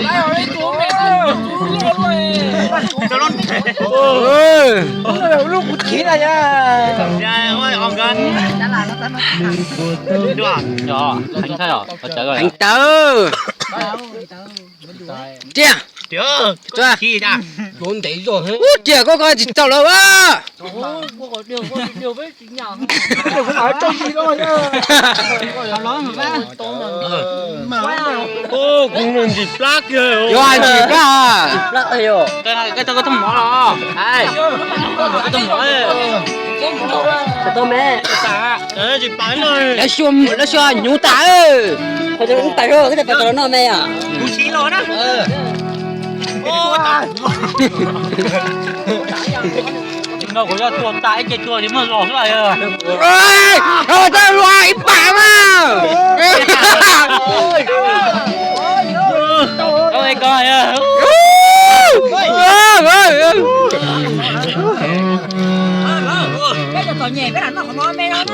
来我这猪没猪肉嘞，这拢ลูกกูขี้อะไรเนี่ย呀，我เอากัน对吧？有，很菜哦，我这个。anh tớ chia 对，去的。chuẩn bị rồi chia có coi tao đâu á đều không phải trong gì đâu nha ô cũng là gì plak kìa yo anh chỉ ra lắc tay rồi cái tao có tôm mỏ đó ai cái tôm mỏ cái tôm mẹ chị bán rồi nó xôm nhũ tá ơi phải cho nó tay rồi cái này phải cho nó mẹ à cú chí rồi đó ô đâu có cho chuột tại cái chuột thì mà lỏ lại à ơi rồi tao loài bả mà ơi coi à cái cho nhẹ cái nó không mê đó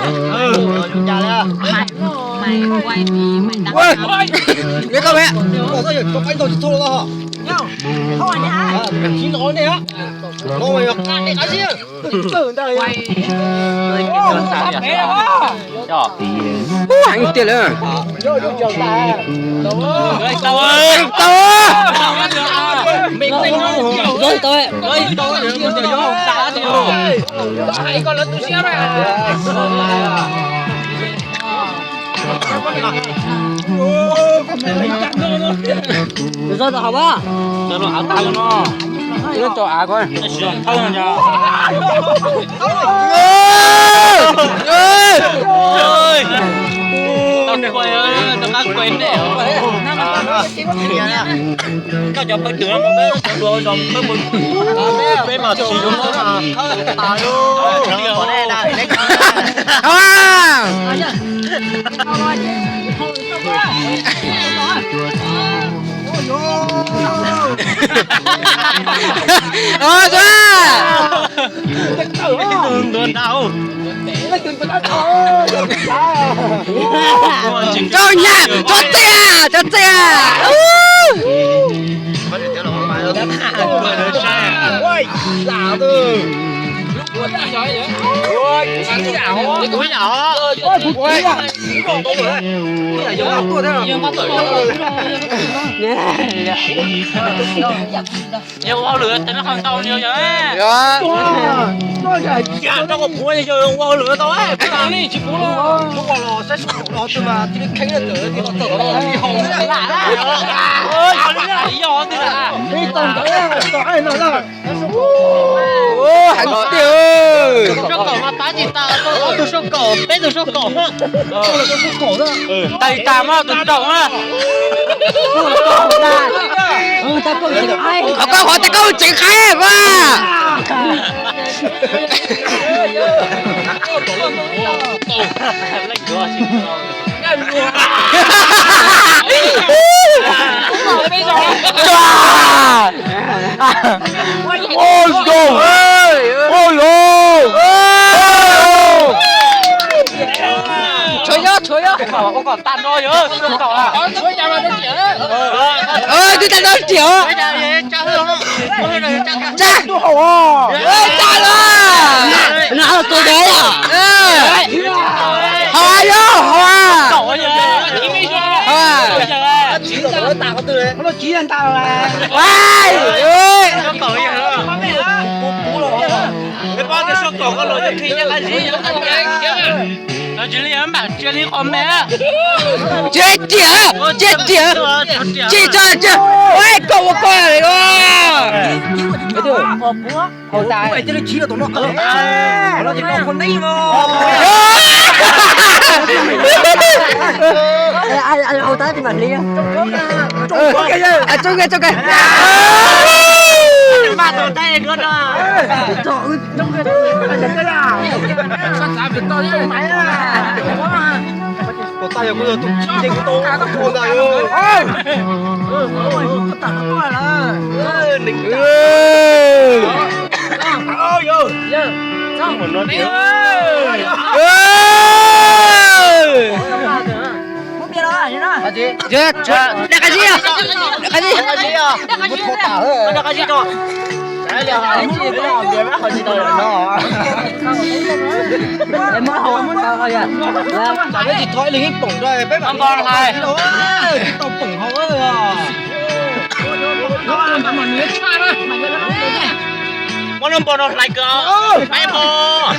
mày quay vì mày đăng cái con mẹ có sao có cái đồ thô đó nhau không anh hả chín nói này á nó mày cái gì tưởng đây quay mẹ đó cho anh tiền nữa rồi được chồng ta tao ơi mình rồi tôi hãy con lớn tôi xíu này được rồi học á cho nó áo tay nó nó cho à coi nó sườn thông nha ơi tao quay tao má quên đẻo các cháu phải tưởng mà bé rồi rồi mới muốn bé mà chỉ đúng nó mà điều này là đường đâu cho nhà cho xe lạ từ cái cúi nhỏ nhiều hoa lửa thì nó không to nhiều vậy dạ nó có cúi gì rồi hoa lửa to ấy cái nào đi chỉ cúi luôn lúc mà nó sẽ sụp nó từ mà thì cái nó tử thì nó tử nó đi hồng nó lạ ơi con đi lý do thế là đi tầm tới nó là ô hàng tiêu số cổ mà tá gì ta tôi số cổ bé tôi số cổ cổ đó tay tam á tôi trọng á ta có chuyện ai có hỏi ta có chuyện khai mà lấy cửa xin ôi đồ ôi trời ơi có còn tan thôi nhớ số cổ à đi ta nói chịu cha cha là nó tôi đấy à hoa vô hoa cổ gì chỉ là nó tạo từ đấy nó chỉ anh tạo là vai ơi số cổ gì hả cái con cái số cổ có lỗi thi nhất là gì nó chỉ là bảo chưa đi con mẹ chết tỉa chị cho ôi cậu coi này đó cái thứ hậu tài vậy chứ nó chỉ là tụi nó chỉ còn con đấy mà ai hậu tài thì bạn đi chung cái mà tụi tay nữa đó trời ơi trong cái nào sao sao việc to chứ mày có tay bây giờ tụi chị trên cái tô nó buồn rồi ơi có tặng nó là đỉnh ơi vô xong một nó đi không biết đó gì đó. Chưa, đã cái gì à? Đã cái gì? Nó cái gì cho? Đấy là cái gì đó, để bác hỏi gì đâu nó. Em mới hỏi rồi à. Chả biết gì thôi liền bổng rồi, bé bạn con này. Tao bổng họ rồi à. Nó bỏ nó lại cơ. Phải bò.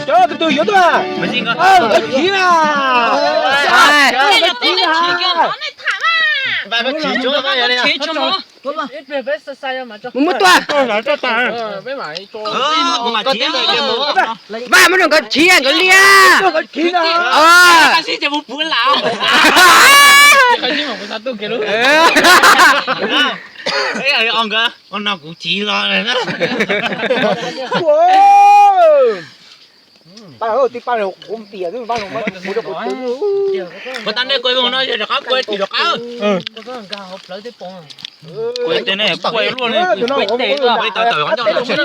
Cho từ từ yếu thôi à. Cái gì cơ? Cái gì à? Đây là tên là chỉ kia nó này thả mà. Phải chỉ chỗ cái gì này. Chỉ chỗ nó. Một tua. Mà chỉ này cái mũ. Ba mới đừng có chi anh có lia. Cái gì à? Cái gì thì một bữa lão. Cái này ông cơ, ông nào cũng chỉ lo này đó. Ba ơi, tí ba này ôm tiền rồi, ba này mua được một thứ. Có tan đây quay nó được cá quay thì được cá. Quay tên này quay luôn này, quay tệ rồi, quay tỏi tỏi cho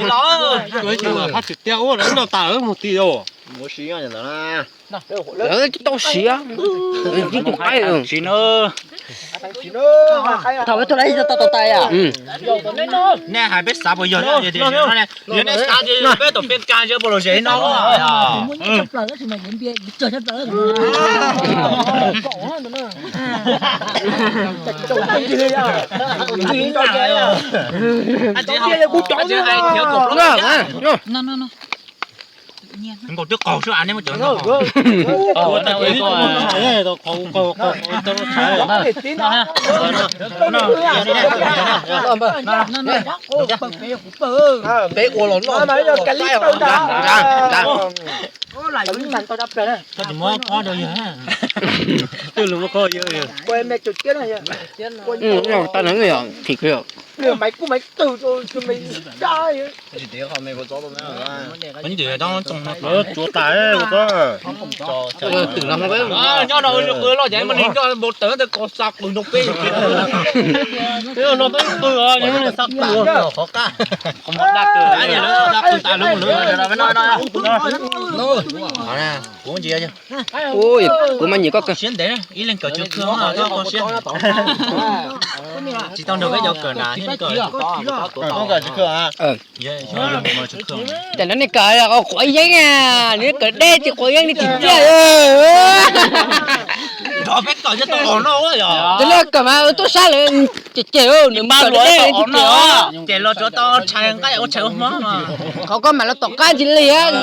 nó. Quay chừng là phát trực tiêu rồi, nó tỏi một tí đâu. Mua xí à nhở na. Tao xí á. Chỉ cũng hay rồi. Xí nữa. Thằng ấy tôi lấy cho tao tay à? Nè hai biết sao bây giờ nè, thì nó nè, giờ nè sao thì biết tổ biết can chứ bao giờ dễ nó. Muốn chấp lời thì mày đến bia chờ chấp lời. Anh chỉ học, anh chỉ hay nhớ cột lắm. Nó. Mình còn trước cầu số anh ấy mà chửi nó. Tao ấy coi. Bé của nó nói là cái lít đâu đó. Có gì mới có đâu vậy? Tôi luôn có gì vậy? Quên mẹ chuột kia này. Tao nói người thì kia. Nửa máy của máy từ rồi cho mày trai. Bánh gì đó trong nó chúa tải của tôi. Từ năm với. Nhớ đâu cứ lo vậy mà đi cho một tớ thì có sạc bằng đục bê. Thế nó tới tôi rồi nhưng mà sạc luôn khó cả. Không bắt đắc được. Cái gì nữa đắc tôi tải luôn nữa rồi mới nói. Nè, uống gì chứ? Ôi, của mình gì có cơ. Xiên đấy, ý lên cờ trước thương à, cho con xiên. Chỉ tao được cái dấu cờ nào chứ cờ. Có cờ trước thương à? Dạ, mà trước thương. Tại nó này cờ là có quậy giấy nha, nếu cờ đen thì quậy giấy đi chỉnh chứ. Đó biết cờ chứ tao còn đâu á giờ. Thế là cờ mà tôi sai là chèo nếu mà cờ đen thì chèo. Chèo lo cho tao chạy cái chạy không mà. Không có mà nó tọt cái gì liền.